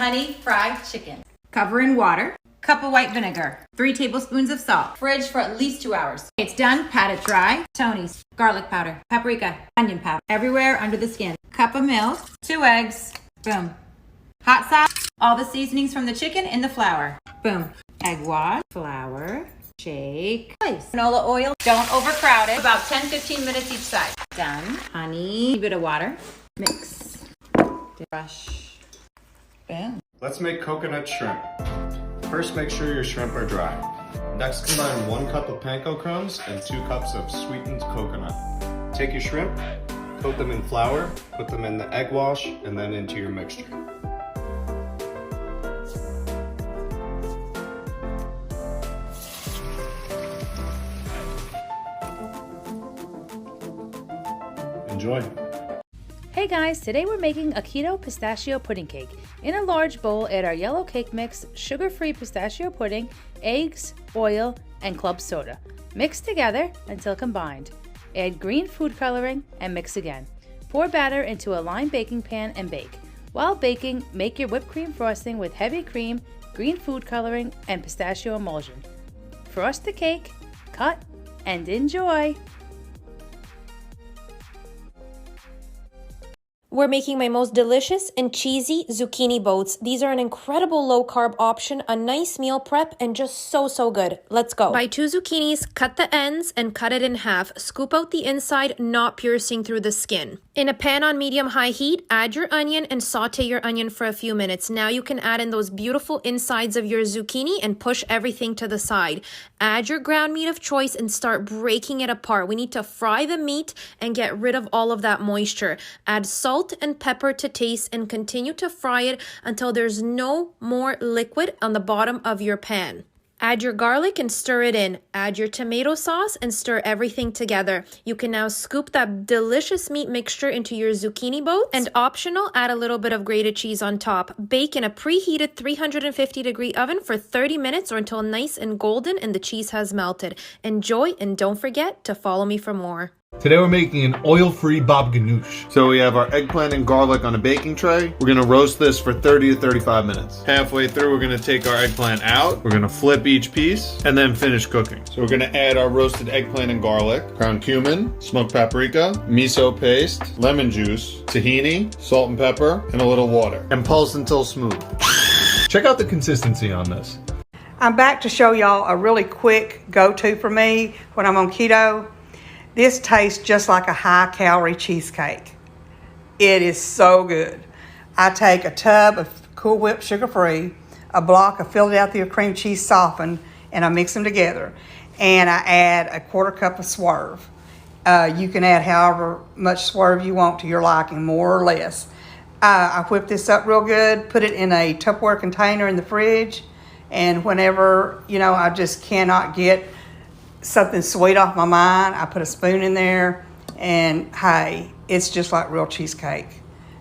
honey fried chicken. Cover in water. Cup of white vinegar. 3 tablespoons of salt. Fridge for at least 2 hours. It's done. Pat it dry. Tony's. Garlic powder. Paprika. Onion powder. Everywhere under the skin. Cup of milk. 2 eggs. Boom. Hot sauce. All the seasonings from the chicken in the flour. Boom. Egg wash. Flour. Shake. Place. Canola oil. Don't overcrowd it. About 10-15 minutes each side. Done. Honey. A bit of water. Mix. Brush. Boom. Let's make coconut shrimp. First, make sure your shrimp are dry. Next, combine 1 cup of panko crumbs and 2 cups of sweetened coconut. Take your shrimp, coat them in flour, put them in the egg wash, and then into your mixture. Enjoy. Hey guys, today we're making a keto pistachio pudding cake. In a large bowl, add our yellow cake mix, sugar-free pistachio pudding, eggs, oil, and club soda. Mix together until combined. Add green food coloring and mix again. Pour batter into a lined baking pan and bake. While baking, make your whipped cream frosting with heavy cream, green food coloring, and pistachio emulsion. Frost the cake, cut, and enjoy! We're making my most delicious and cheesy zucchini boats. These are an incredible low-carb option, a nice meal prep, and just so good. Let's go. Buy 2 zucchinis, cut the ends, and cut it in half. Scoop out the inside, not piercing through the skin. In a pan on medium-high heat, add your onion and saute your onion for a few minutes. Now you can add in those beautiful insides of your zucchini and push everything to the side. Add your ground meat of choice and start breaking it apart. We need to fry the meat and get rid of all of that moisture. Add salt and pepper to taste and continue to fry it until there's no more liquid on the bottom of your pan. Add your garlic and stir it in. Add your tomato sauce and stir everything together. You can now scoop that delicious meat mixture into your zucchini boats, and optional, add a little bit of grated cheese on top. Bake in a preheated 350-degree oven for 30 minutes or until nice and golden and the cheese has melted. Enjoy, and don't forget to follow me for more. Today we're making an oil-free bab ganoush. So we have our eggplant and garlic on a baking tray. We're gonna roast this for 30 to 35 minutes. Halfway through, we're gonna take our eggplant out. We're gonna flip each piece and then finish cooking. So we're gonna add our roasted eggplant and garlic, ground cumin, smoked paprika, miso paste, lemon juice, tahini, salt and pepper, and a little water. And pulse until smooth. Check out the consistency on this. I'm back to show y'all a really quick go-to for me when I'm on keto. This tastes just like a high-calorie cheesecake. It is so good. I take a tub of Cool Whip sugar-free, a block of Philadelphia cream cheese softened, and I mix them together. And I add a 1/4 cup of swerve. You can add however much swerve you want to your liking, more or less. I whip this up real good, put it in a Tupperware container in the fridge, and whenever, I just cannot get something sweet off my mind, I put a spoon in there, and hey, it's just like real cheesecake.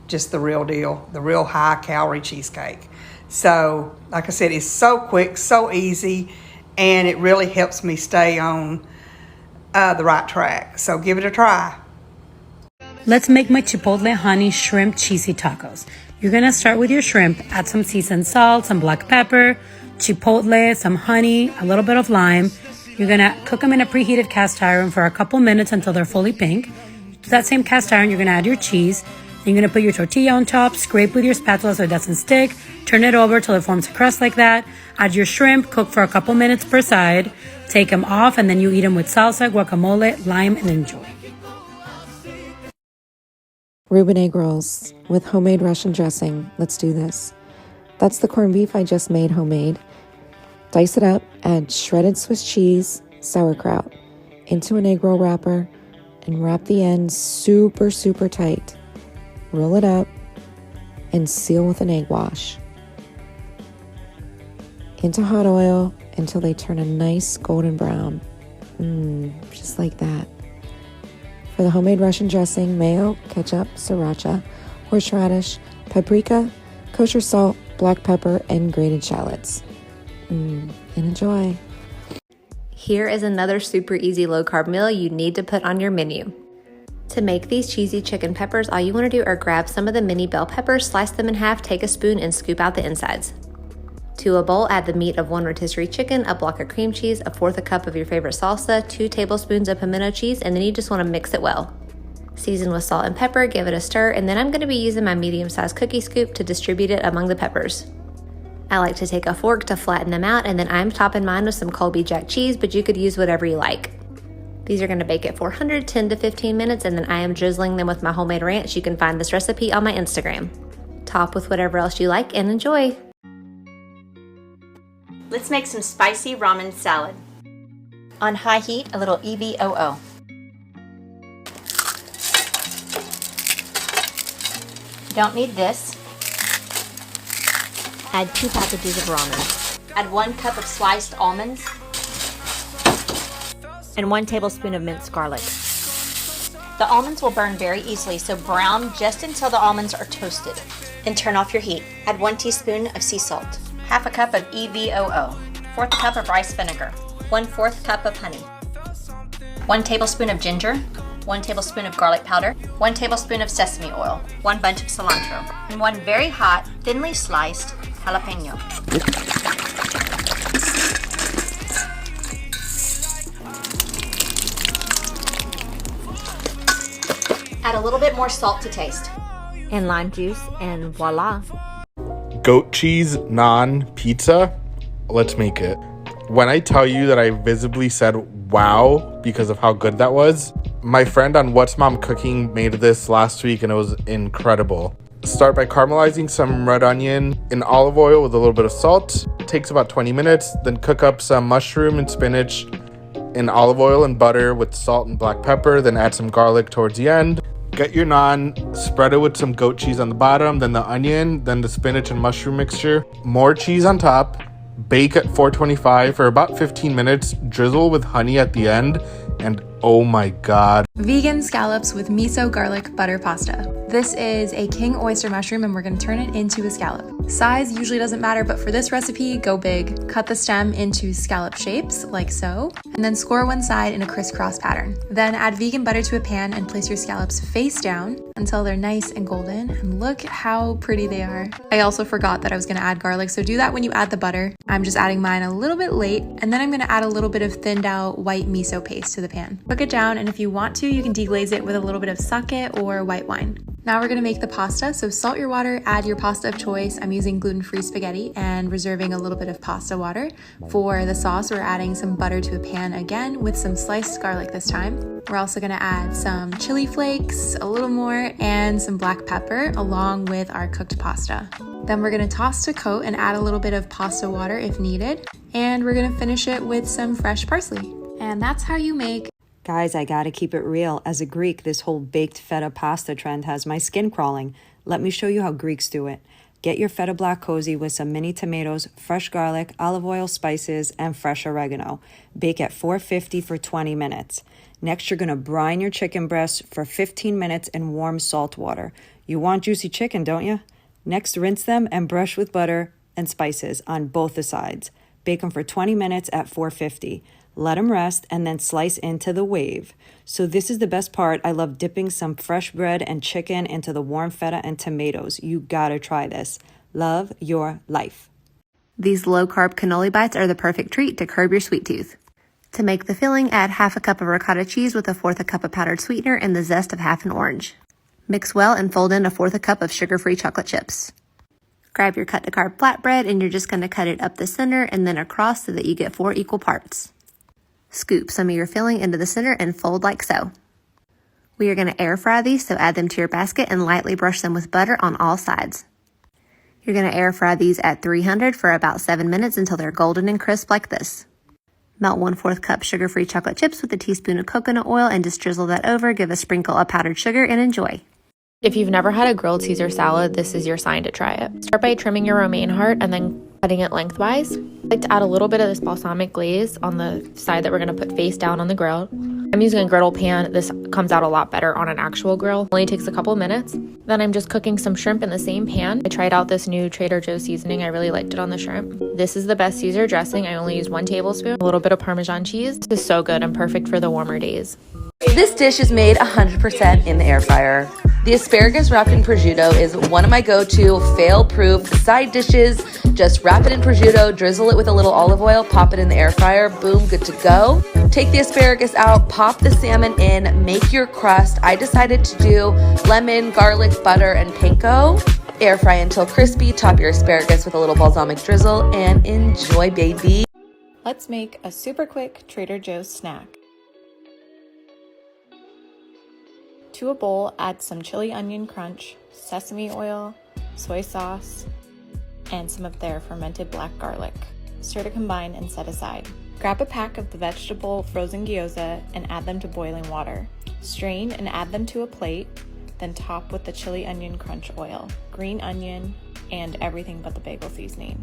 Just the real deal, the real high-calorie cheesecake. So, like I said, it's so quick, so easy, and it really helps me stay on the right track. So give it a try. Let's make my Chipotle honey shrimp cheesy tacos. You're gonna start with your shrimp, add some seasoned salt, some black pepper, chipotle, some honey, a little bit of lime. You're gonna cook them in a preheated cast iron for a couple minutes until they're fully pink. To that same cast iron, you're gonna add your cheese. Then you're gonna put your tortilla on top, scrape with your spatula so it doesn't stick, turn it over till it forms a crust like that. Add your shrimp, cook for a couple minutes per side, take them off, and then you eat them with salsa, guacamole, lime, and enjoy. Reuben egg rolls with homemade Russian dressing. Let's do this. That's the corned beef I just made homemade. Dice it up, add shredded Swiss cheese, sauerkraut into an egg roll wrapper, and wrap the ends super tight. Roll it up and seal with an egg wash. Into hot oil until they turn a nice golden brown. Just like that. For the homemade Russian dressing, mayo, ketchup, sriracha, horseradish, paprika, kosher salt, black pepper, and grated shallots. And enjoy. Here is another super easy low-carb meal you need to put on your menu. To make these cheesy chicken peppers, all you want to do are grab some of the mini bell peppers, slice them in half, take a spoon, and scoop out the insides. To a bowl, add the meat of 1 rotisserie chicken, a block of cream cheese, 1/4 cup of your favorite salsa, 2 tablespoons of pimento cheese, and then you just want to mix it well. Season with salt and pepper, give it a stir, and then I'm going to be using my medium-sized cookie scoop to distribute it among the peppers. I like to take a fork to flatten them out, and then I'm topping mine with some Colby Jack cheese, but you could use whatever you like. These are going to bake at 400, 10 to 15 minutes, and then I am drizzling them with my homemade ranch. You can find this recipe on my Instagram. Top with whatever else you like and enjoy. Let's make some spicy ramen salad. On high heat, a little EVOO. Don't need this. Add 2 packages of ramen. Add 1 cup of sliced almonds and 1 tablespoon of minced garlic. The almonds will burn very easily, so brown just until the almonds are toasted. Then turn off your heat. Add 1 teaspoon of sea salt, 1/2 cup of EVOO, 1/4 cup of rice vinegar, 1/4 cup of honey, 1 tablespoon of ginger, 1 tablespoon of garlic powder, 1 tablespoon of sesame oil, 1 bunch of cilantro, and 1 very hot, thinly sliced jalapeno. Add a little bit more salt to taste, and lime juice, and voila. Goat cheese naan pizza. Let's make it. When I tell you that I visibly said wow because of how good that was, my friend on What's Mom Cooking made this last week and it was incredible. Start by caramelizing some red onion in olive oil with a little bit of salt. Takes about 20 minutes. Then cook up some mushroom and spinach in olive oil and butter with salt and black pepper. Then add some garlic towards the end. Get your naan, spread it with some goat cheese on the bottom, then the onion, then the spinach and mushroom mixture. More cheese on top. Bake at 425 for about 15 minutes. Drizzle with honey at the end. And oh my god. Vegan scallops with miso garlic butter pasta. This is a king oyster mushroom and we're going to turn it into a scallop. Size usually doesn't matter, but for this recipe, go big. Cut the stem into scallop shapes, like so, and then score one side in a crisscross pattern. Then add vegan butter to a pan and place your scallops face down until they're nice and golden, and look how pretty they are. I also forgot that I was going to add garlic, so do that when you add the butter. I'm just adding mine a little bit late, and then I'm going to add a little bit of thinned out white miso paste to the pan. Cook it down, and if you want to, you can deglaze it with a little bit of sake or white wine. Now we're going to make the pasta, so salt your water, add your pasta of choice. I'm using gluten-free spaghetti and reserving a little bit of pasta water. For the sauce, we're adding some butter to a pan again with some sliced garlic this time. We're also going to add some chili flakes, a little more, and some black pepper along with our cooked pasta. Then we're going to toss to coat and add a little bit of pasta water if needed. And we're going to finish it with some fresh parsley. And that's how you make. Guys, I gotta keep it real. As a Greek, this whole baked feta pasta trend has my skin crawling. Let me show you how Greeks do it. Get your feta black cozy with some mini tomatoes, fresh garlic, olive oil, spices, and fresh oregano. Bake at 450 for 20 minutes. Next, you're gonna brine your chicken breasts for 15 minutes in warm salt water. You want juicy chicken, don't you? Next, rinse them and brush with butter and spices on both the sides. Bake them for 20 minutes at 450. Let them rest and then slice into the wave. So this is the best part. I love dipping some fresh bread and chicken into the warm feta and tomatoes. You gotta try this. Love your life. These low-carb cannoli bites are the perfect treat to curb your sweet tooth. To make the filling, add 1/2 cup of ricotta cheese with 1/4 cup of powdered sweetener and the zest of 1/2 orange. Mix well and fold in 1/4 cup of sugar-free chocolate chips. Grab your cut-to-carb flatbread and you're just going to cut it up the center and then across so that you get 4 equal parts. Scoop some of your filling into the center and fold like so. We are going to air fry these, so add them to your basket and lightly brush them with butter on all sides. You're going to air fry these at 300 for about 7 minutes until they're golden and crisp like this. Melt 1/4 cup sugar-free chocolate chips with a teaspoon of coconut oil and just drizzle that over, give a sprinkle of powdered sugar, and enjoy. If you've never had a grilled Caesar salad, this is your sign to try it. Start by trimming your romaine heart and then cutting it lengthwise. I like to add a little bit of this balsamic glaze on the side that we're going to put face down on the grill. I'm using a griddle pan. This comes out a lot better on an actual grill. Only takes a couple minutes. Then I'm just cooking some shrimp in the same pan. I tried out this new Trader Joe's seasoning. I really liked it on the shrimp. This is the best Caesar dressing. I only use 1 tablespoon. A little bit of Parmesan cheese. This is so good and perfect for the warmer days. This dish is made 100% in the air fryer. The asparagus wrapped in prosciutto is one of my go-to fail-proof side dishes. Just wrap it in prosciutto, drizzle it with a little olive oil, pop it in the air fryer, boom, good to go. Take the asparagus out, pop the salmon in, make your crust. I decided to do lemon, garlic, butter, and panko. Air fry until crispy, top your asparagus with a little balsamic drizzle, and enjoy, baby. Let's make a super quick Trader Joe's snack. To a bowl, add some chili onion crunch, sesame oil, soy sauce, and some of their fermented black garlic. Stir to combine and set aside. Grab a pack of the vegetable frozen gyoza and add them to boiling water. Strain and add them to a plate, then top with the chili onion crunch oil, green onion, and everything but the bagel seasoning.